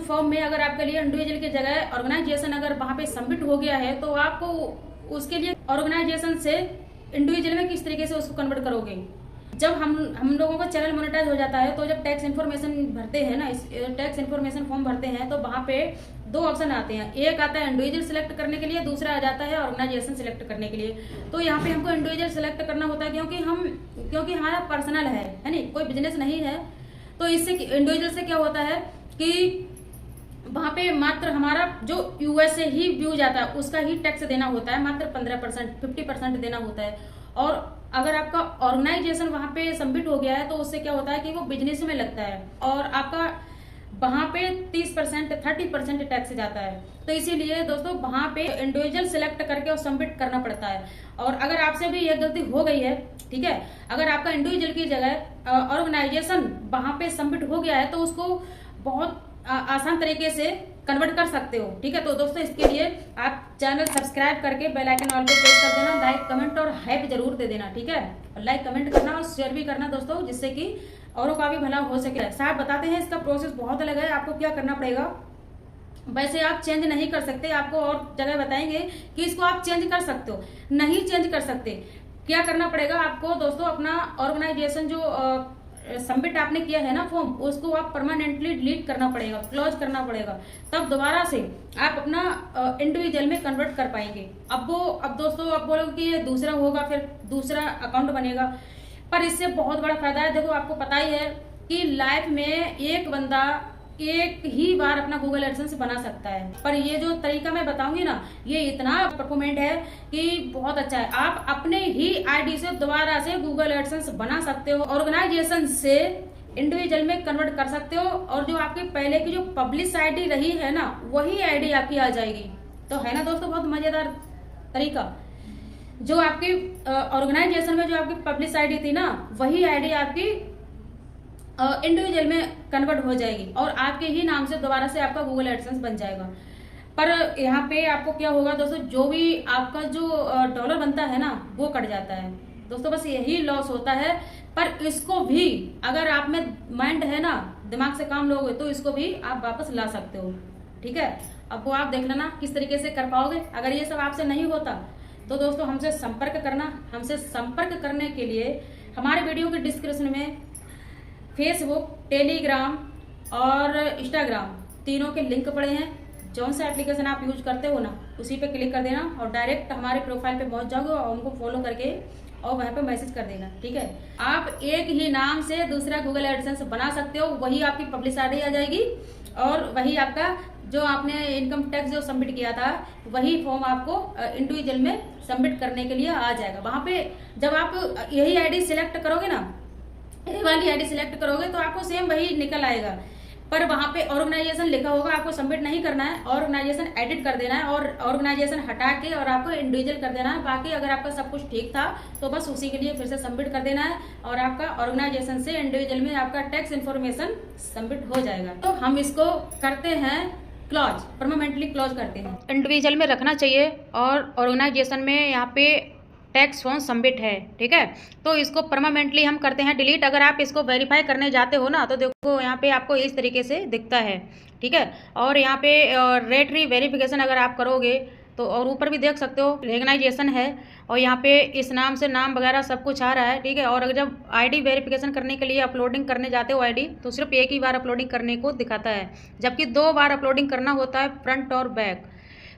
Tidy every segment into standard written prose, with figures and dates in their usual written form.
Form में अगर आपके लिए इंडिविजुअल की जगह ऑर्गेनाइजेशन अगर वहाँ पे सबमिट हो गया है तो आपको उसके लिए ऑर्गेनाइजेशन से इंडिविजुअल में किस तरीके से उसको कन्वर्ट करोगे। जब हम लोगों का चैनल मोनेटाइज हो जाता है तो जब टैक्स इन्फॉर्मेशन भरते हैं ना, टैक्स इन्फॉर्मेशन फॉर्म भरते हैं तो वहाँ पे दो ऑप्शन आते हैं। एक आता है इंडिविजुअल सिलेक्ट करने के लिए, दूसरा आ जाता है ऑर्गेनाइजेशन सिलेक्ट करने के लिए। तो यहाँ पे हमको इंडिविजुअल सिलेक्ट करना होता है क्योंकि हमारा पर्सनल है नहीं, कोई बिजनेस नहीं है। तो इससे इंडिविजुअल से क्या होता है कि वहाँ पे मात्र हमारा जो यूएस से ही व्यू जाता है उसका ही टैक्स देना होता है, मात्र 15%, 50% देना होता है। और अगर आपका ऑर्गेनाइजेशन वहाँ पे सबमिट हो गया है तो उससे क्या होता है कि वो बिजनेस में लगता है और आपका वहाँ पे 30%, 30% टैक्स जाता है। तो इसीलिए दोस्तों वहाँ पे इंडिविजुअल सिलेक्ट करके और सबमिट करना पड़ता है। और अगर आपसे भी ये गलती हो गई है, ठीक है, अगर आपका इंडिविजुअल की जगह ऑर्गेनाइजेशन वहाँ पे सबमिट हो गया है तो उसको बहुत आसान तरीके से कन्वर्ट कर सकते हो, ठीक है। तो दोस्तों इसके लिए आप चैनल सब्सक्राइब करके बेल आइकन ऑल पे प्रेस कर देना, लाइक कमेंट और हाइप जरूर दे देना, ठीक है। और लाइक कमेंट करना और शेयर भी करना दोस्तों, जिससे कि औरों का भी भला हो सके। साहब बताते हैं इसका प्रोसेस बहुत अलग है। आपको क्या करना पड़ेगा, वैसे आप चेंज नहीं कर सकते, आपको और जगह बताएंगे कि इसको आप चेंज कर सकते हो, नहीं चेंज कर सकते। क्या करना पड़ेगा आपको दोस्तों, अपना ऑर्गेनाइजेशन जो सबमिट आपने किया है ना फॉर्म, उसको आप परमानेंटली डिलीट करना पड़ेगा, क्लोज करना पड़ेगा, तब दोबारा से आप अपना इंडिविजुअल में कन्वर्ट कर पाएंगे। अब दोस्तों आप बोलोगे कि ये दूसरा होगा, फिर दूसरा अकाउंट बनेगा, पर इससे बहुत बड़ा फायदा है। देखो आपको पता ही है कि लाइफ में एक बंदा एक ही बार अपना गूगल एडसेंस बना सकता है, पर ये जो तरीका मैं बताऊंगी ना, ये इतना परफॉर्मेंट है कि बहुत अच्छा है। आप अपने ही आईडी से दोबारा से गूगल एडसेंस बना सकते हो, ऑर्गेनाइजेशन से इंडिविजुअल में कन्वर्ट कर सकते हो, और जो आपकी पहले की जो पब्लिश आईडी रही है ना, वही आईडी आपकी आ जाएगी। तो है ना दोस्तों बहुत मजेदार तरीका। जो आपकी ऑर्गेनाइजेशन में जो आपकी पब्लिश आईडी थी ना, वही आईडी आपकी इंडिविजुअल में कन्वर्ट हो जाएगी और आपके ही नाम से दोबारा से आपका गूगल एडसेंस बन जाएगा। पर यहाँ पे आपको क्या होगा दोस्तों, जो भी आपका जो डॉलर बनता है ना, वो कट जाता है दोस्तों, बस यही लॉस होता है। पर इसको भी अगर आप में माइंड है ना, दिमाग से काम लोगे, तो इसको भी आप वापस ला सकते हो, ठीक है। अब वो आप देख लेना किस तरीके से कर पाओगे। अगर ये सब आपसे नहीं होता तो दोस्तों हमसे संपर्क करना। हमसे संपर्क करने के लिए हमारे वीडियो के डिस्क्रिप्शन में फेसबुक, टेलीग्राम और इंस्टाग्राम तीनों के लिंक पड़े हैं। जौन सा एप्लीकेशन आप यूज करते हो ना, उसी पे क्लिक कर देना और डायरेक्ट हमारे प्रोफाइल पे पहुंच जाओगे और उनको फॉलो करके और वहाँ पे मैसेज कर देना, ठीक है। आप एक ही नाम से दूसरा गूगल एडसेंस बना सकते हो, वही आपकी पब्लिश आईडी आ जाएगी और वही आपका जो आपने इनकम टैक्स जो सबमिट किया था, वही फॉर्म आपको इंडिविजुअल में सबमिट करने के लिए आ जाएगा। वहाँ पे जब आप यही आईडी सिलेक्ट करोगे ना, ये वाली आईडी सिलेक्ट करोगे तो आपको सेम वही निकल आएगा, पर वहाँ पे ऑर्गेनाइजेशन लिखा होगा, आपको सबमिट नहीं करना है, ऑर्गेनाइजेशन एडिट कर देना है और ऑर्गेनाइजेशन हटा के और आपको इंडिविजुअल कर देना है। बाकी अगर आपका सब कुछ ठीक था तो बस उसी के लिए फिर से सबमिट कर देना है और आपका ऑर्गेनाइजेशन से इंडिविजुअल में आपका टैक्स इन्फॉर्मेशन सबमिट हो जाएगा। तो हम इसको करते हैं क्लोज, परमानेंटली क्लोज करते हैं। इंडिविजुअल में रखना चाहिए और ऑर्गेनाइजेशन में यहाँ पे टैक्स फॉर्म सबमिट है, ठीक है। तो इसको परमानेंटली हम करते हैं डिलीट। अगर आप इसको वेरीफाई करने जाते हो ना, तो देखो यहाँ पे आपको इस तरीके से दिखता है, ठीक है। और यहाँ पे रेटरी वेरिफिकेशन अगर आप करोगे तो, और ऊपर भी देख सकते हो रिकग्नाइजेशन है और यहाँ पे इस नाम से नाम वगैरह सब कुछ आ रहा है, ठीक है। और अगर जब आईडी वेरिफिकेशन करने के लिए अपलोडिंग करने जाते हो आईडी, तो सिर्फ एक ही बार अपलोडिंग करने को दिखाता है, जबकि 2 बार अपलोडिंग करना होता है, फ्रंट और बैक।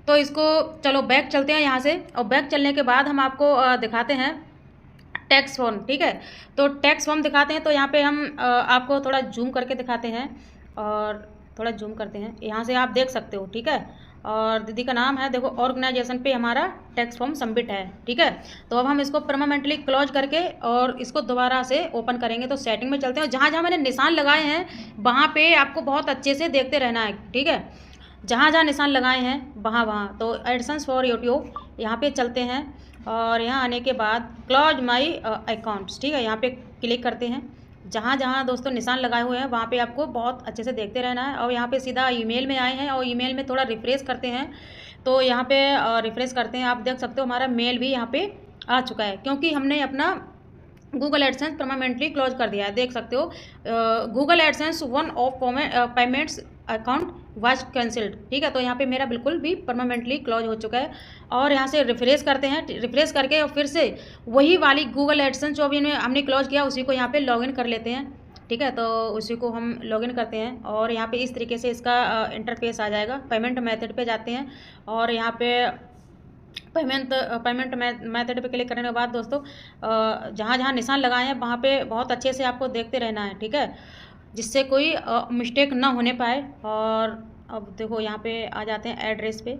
तो इसको चलो बैक चलते हैं यहाँ से, और बैक चलने के बाद हम आपको दिखाते हैं टैक्स फॉर्म, ठीक है। तो टैक्स फॉर्म दिखाते हैं, तो यहाँ पे हम आपको थोड़ा जूम करके दिखाते हैं और थोड़ा जूम करते हैं, यहाँ से आप देख सकते हो, ठीक है। और दीदी का नाम है, देखो ऑर्गेनाइजेशन पे हमारा टैक्स फॉर्म सबमिट है, ठीक है। तो अब हम इसको परमानेंटली क्लोज करके और इसको दोबारा से ओपन करेंगे। तो सेटिंग में चलते हैं, जहाँ जहाँ मैंने निशान लगाए हैं वहाँ पे आपको बहुत अच्छे से देखते रहना है, ठीक है। जहाँ जहाँ निशान लगाए हैं वहाँ वहाँ, तो एडसेंस फॉर यूट्यूब यहाँ पे चलते हैं और यहाँ आने के बाद क्लोज माई अकाउंट्स, ठीक है, यहाँ पे क्लिक करते हैं। जहाँ जहाँ दोस्तों निशान लगाए हुए हैं वहाँ पे आपको बहुत अच्छे से देखते रहना है। और यहाँ पे सीधा ईमेल में आए हैं और ईमेल में थोड़ा रिफ्रेश करते हैं, तो यहाँ पे रिफ्रेश करते हैं, आप देख सकते हो हमारा मेल भी यहाँ पे आ चुका है, क्योंकि हमने अपना गूगल एडसेंस परमानेंटली क्लोज कर दिया है। देख सकते हो Google AdSense one of payments account was cancelled. ठीक है, तो यहाँ पे मेरा बिल्कुल भी परमानेंटली क्लोज हो चुका है। और यहाँ से रिफ्रेश करते हैं, रिफ्रेश करके और फिर से वही वाली गूगल एडसेंस जो अभी हमने क्लोज किया उसी को यहाँ पे लॉगिन कर लेते हैं। ठीक है, तो उसी को हम लॉगिन करते हैं और यहाँ पे इस तरीके से इसका इंटरफेस आ जाएगा। पेमेंट मेथड पे जाते हैं और यहाँ पे पेमेंट मेथड पे क्लिक करने के बाद दोस्तों जहाँ जहाँ निशान लगाए हैं वहाँ पे बहुत अच्छे से आपको देखते रहना है। ठीक है, जिससे कोई मिस्टेक ना होने पाए। और अब देखो यहाँ पे आ जाते हैं एड्रेस पे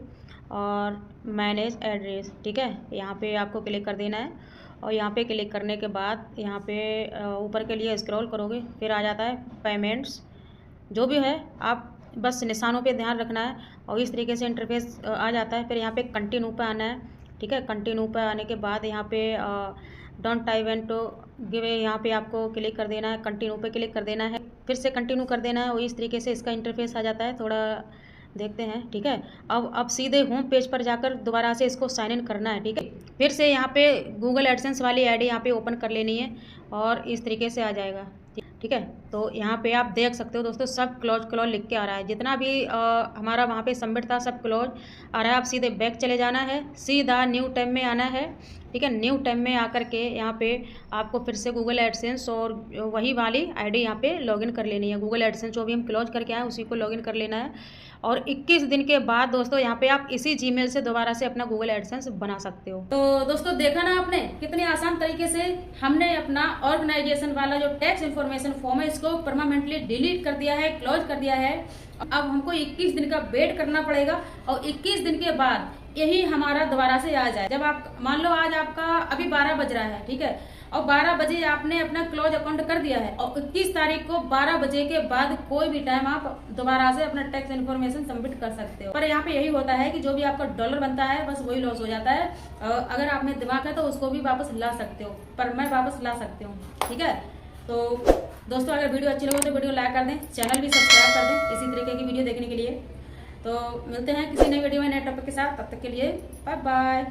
और मैनेज एड्रेस। ठीक है, यहाँ पे आपको क्लिक कर देना है और यहाँ पे क्लिक करने के बाद यहाँ पे ऊपर के लिए स्क्रॉल करोगे, फिर आ जाता है पेमेंट्स। जो भी है आप बस निशानों पे ध्यान रखना है और इस तरीके से इंटरफेस आ जाता है। फिर यहाँ पे कंटिन्यू पे आना है। ठीक है, कंटिन्यू पे आने के बाद यहाँ पे don't I want to give, यहाँ पे आपको क्लिक कर देना है, कंटिन्यू पे क्लिक कर देना है, फिर से कंटिन्यू कर देना है और इस तरीके से इसका इंटरफेस आ जाता है। थोड़ा देखते हैं। ठीक है, अब सीधे होम पेज पर जाकर दोबारा से इसको साइन इन करना है। ठीक है, फिर से यहाँ पे गूगल एडसेंस वाली आईडी यहाँ पे ओपन कर लेनी है और इस तरीके से आ जाएगा। ठीक है, तो यहाँ पे आप देख सकते हो दोस्तों सब क्लोज लिख के आ रहा है। जितना भी हमारा वहाँ पे सबमिट था सब क्लोज आ रहा है। आप सीधे बैक चले जाना है, सीधा न्यू टैब में आना है। ठीक है, न्यू टैब में आकर के यहाँ पे आपको फिर से गूगल एडसेंस और वही वाली आईडी यहाँ पे लॉगिन कर लेनी है। गूगल एडसेंस जो भी हम क्लोज करके आए उसी को लॉगिन कर लेना है और 21 दिन के बाद दोस्तों यहाँ पे आप इसी जीमेल से दोबारा से अपना गूगल एडसेंस बना सकते हो। तो दोस्तों देखा ना आपने कितने आसान तरीके से हमने अपना ऑर्गेनाइजेशन वाला जो टैक्स इन्फॉर्मेशन फॉर्म है इसको परमानेंटली डिलीट कर दिया है, क्लोज कर दिया है। अब हमको 21 दिन का वेट करना पड़ेगा और 21 दिन के बाद यही हमारा दोबारा से आ जाए। जब आप मान लो आज आपका अभी 12 बज रहा है, ठीक है, और 12 बजे आपने अपना क्लोज अकाउंट कर दिया है और 21 तारीख को 12 बजे के बाद कोई भी टाइम आप दोबारा से अपना टैक्स इन्फॉर्मेशन सबमिट कर सकते हो। पर यहाँ पे यही होता है कि जो भी आपका डॉलर बनता है बस वही लॉस हो जाता है। अगर आप में दिमाग है तो उसको भी वापस ला सकते हो, पर मैं वापस ला सकती हूँ। ठीक है, तो दोस्तों अगर वीडियो अच्छी लगे तो वीडियो लाइक कर दें, चैनल भी सब्सक्राइब कर दें इसी तरीके की वीडियो देखने के लिए। तो मिलते हैं किसी नई वीडियो में नए टॉपिक के साथ, तब तक के लिए बाय बाय।